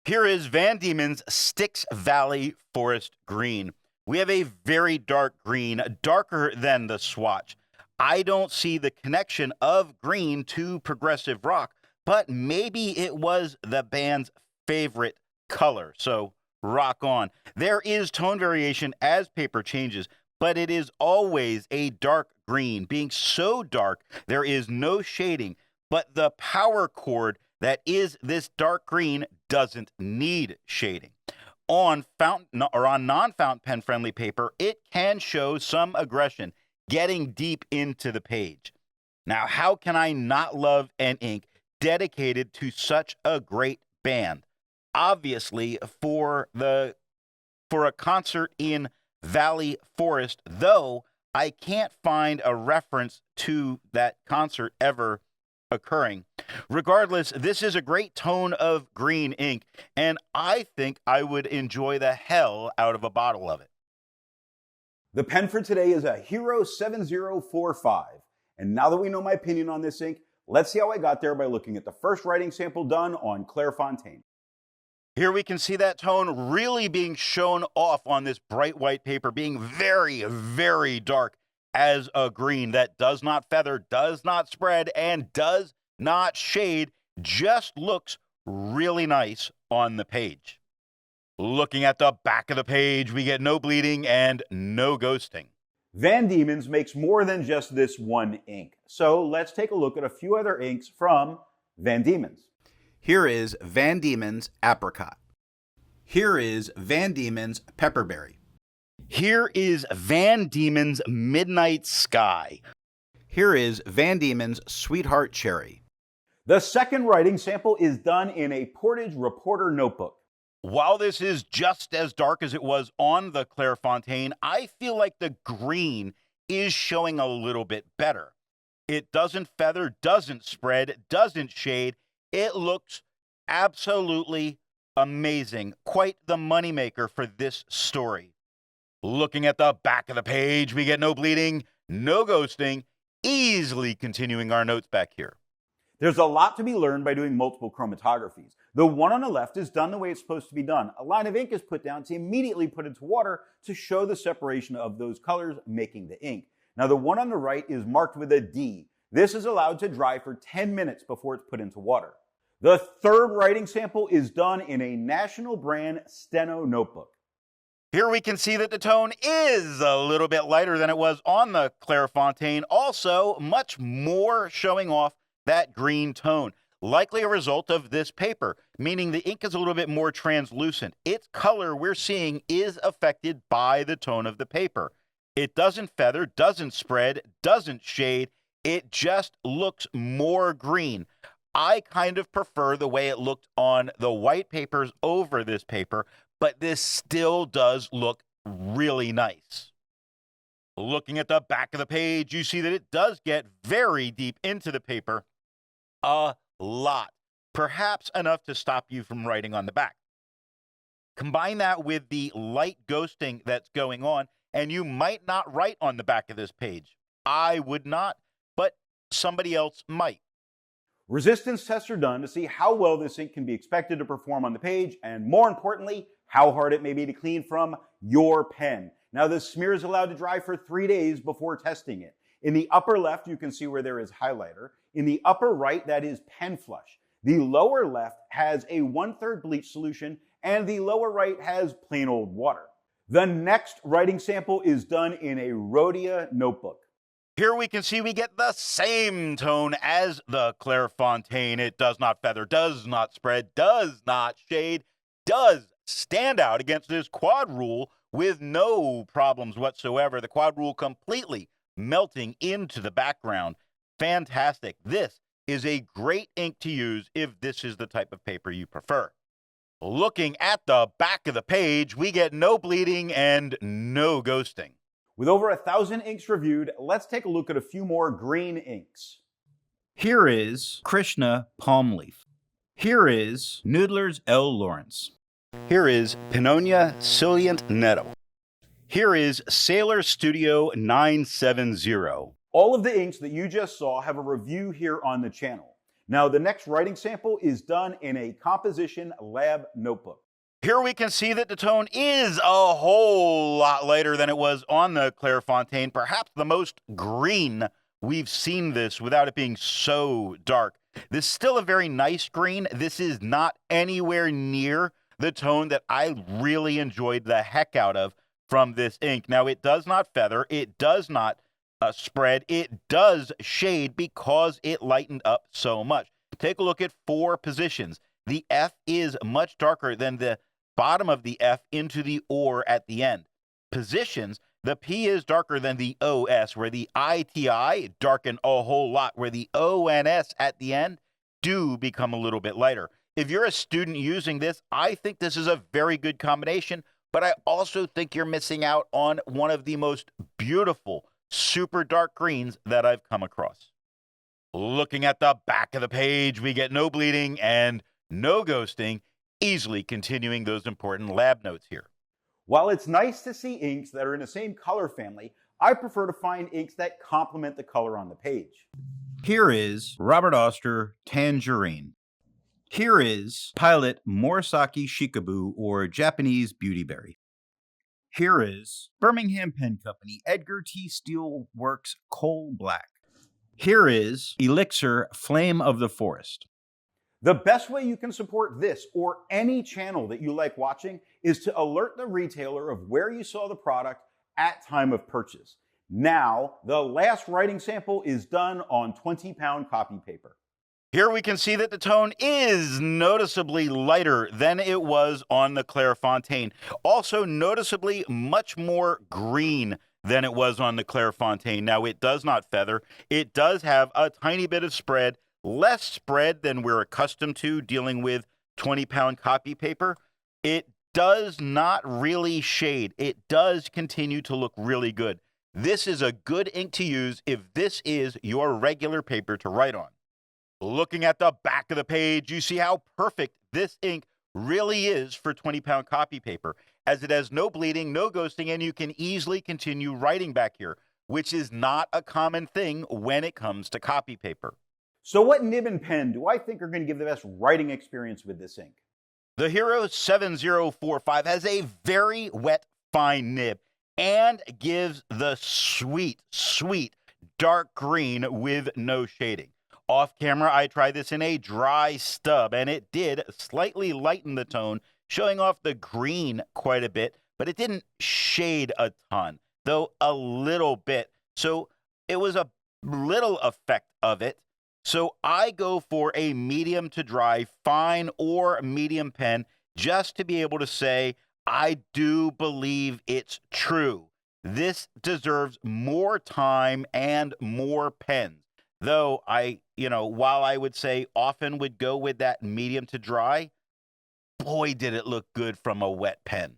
Here is Van Dieman's Styx Valley Forest Green. We have a very dark green, darker than the swatch. I don't see the connection of green to progressive rock, but maybe it was the band's favorite color. So rock on. There is tone variation as paper changes, but it is always a dark green. Being so dark, there is no shading, but the power cord that is this dark green doesn't need shading. On non-fountain pen friendly paper, it can show some aggression, getting deep into the page. Now, how can I not love an ink dedicated to such a great band? Obviously, for a concert in Valley Forest, though I can't find a reference to that concert ever occurring. Regardless, this is a great tone of green ink, and I think I would enjoy the hell out of a bottle of it. The pen for today is a Hero 7045. And now that we know my opinion on this ink, let's see how I got there by looking at the first writing sample done on Clairfontaine. Here we can see that tone really being shown off on this bright white paper, being very, very dark as a green that does not feather, does not spread, and does not shade, just looks really nice on the page. Looking at the back of the page, we get no bleeding and no ghosting. Van Dieman's makes more than just this one ink. So let's take a look at a few other inks from Van Dieman's. Here is Van Dieman's Apricot. Here is Van Dieman's Pepperberry. Here is Van Dieman's Midnight Sky. Here is Van Dieman's Sweetheart Cherry. The second writing sample is done in a Portage Reporter notebook. While this is just as dark as it was on the Clairfontaine, I feel like the green is showing a little bit better. It doesn't feather, doesn't spread, doesn't shade. It looks absolutely amazing. Quite the moneymaker for this story. Looking at the back of the page, we get no bleeding, no ghosting, easily continuing our notes back here. There's a lot to be learned by doing multiple chromatographies. The one on the left is done the way it's supposed to be done. A line of ink is put down to immediately put into water to show the separation of those colors making the ink. Now the one on the right is marked with a D. This is allowed to dry for 10 minutes before it's put into water. The third writing sample is done in a national brand Steno notebook. Here we can see that the tone is a little bit lighter than it was on the Clairfontaine. Also, much more showing off that green tone. Likely a result of this paper, meaning the ink is a little bit more translucent. Its color we're seeing is affected by the tone of the paper. It doesn't feather, doesn't spread, doesn't shade. It just looks more green. I kind of prefer the way it looked on the white papers over this paper, but this still does look really nice. Looking at the back of the page, you see that it does get very deep into the paper. A lot. Perhaps enough to stop you from writing on the back. Combine that with the light ghosting that's going on, and you might not write on the back of this page. I would not, but somebody else might. Resistance tests are done to see how well this ink can be expected to perform on the page, and more importantly, how hard it may be to clean from your pen. Now, the smear is allowed to dry for 3 days before testing it. In the upper left, you can see where there is highlighter. In the upper right, that is pen flush. The lower left has a 1/3 bleach solution, and the lower right has plain old water. The next writing sample is done in a Rhodia notebook. Here we can see we get the same tone as the Clairfontaine. It does not feather, does not spread, does not shade, does stand out against this quad rule with no problems whatsoever. The quad rule completely melting into the background. Fantastic. This is a great ink to use if this is the type of paper you prefer. Looking at the back of the page, we get no bleeding and no ghosting. With over 1,000 inks reviewed, let's take a look at a few more green inks. Here is Krishna Palmleaf. Here is Noodler's L. Lawrence. Here is Pinonia Silient Netto. Here is Sailor Studio 970. All of the inks that you just saw have a review here on the channel. Now, the next writing sample is done in a composition lab notebook. Here we can see that the tone is a whole lot lighter than it was on the Clairfontaine, perhaps the most green we've seen this without it being so dark. This is still a very nice green. This is not anywhere near the tone that I really enjoyed the heck out of from this ink. Now, it does not feather. It does not spread. It does shade because it lightened up so much. Take a look at 4 positions. The F is much darker than the bottom of the F into the or at the end. Positions, the P is darker than the OS, where the ITI darken a whole lot, where the ONS at the end do become a little bit lighter. If you're a student using this, I think this is a very good combination, but I also think you're missing out on one of the most beautiful, super dark greens that I've come across. Looking at the back of the page, we get no bleeding and no ghosting, easily continuing those important lab notes here. While it's nice to see inks that are in the same color family, I prefer to find inks that complement the color on the page. Here is Robert Oster Tangerine. Here is Pilot Morisaki Shikabu, or Japanese Beauty Berry. Here is Birmingham Pen Company Edgar T. Steel Works Coal Black. Here is Elixir Flame of the Forest. The best way you can support this or any channel that you like watching is to alert the retailer of where you saw the product at time of purchase. Now, the last writing sample is done on 20-pound copy paper. Here we can see that the tone is noticeably lighter than it was on the Clairfontaine. Also noticeably much more green than it was on the Clairfontaine. Now, it does not feather. It does have a tiny bit of spread, less spread than we're accustomed to dealing with 20-pound copy paper. It does not really shade. It does continue to look really good. This is a good ink to use if this is your regular paper to write on. Looking at the back of the page, you see how perfect this ink really is for 20-pound copy paper, as it has no bleeding, no ghosting, and you can easily continue writing back here, which is not a common thing when it comes to copy paper. So what nib and pen do I think are going to give the best writing experience with this ink? The Hero 7045 has a very wet, fine nib and gives the sweet, sweet dark green with no shading. Off camera, I tried this in a dry stub, and it did slightly lighten the tone, showing off the green quite a bit, but it didn't shade a ton, though a little bit. So it was a little effect of it. So I go for a medium to dry, fine or medium pen, just to be able to say, I do believe it's true. This deserves more time and more pens. Though while I would say often would go with that medium to dry, boy, did it look good from a wet pen.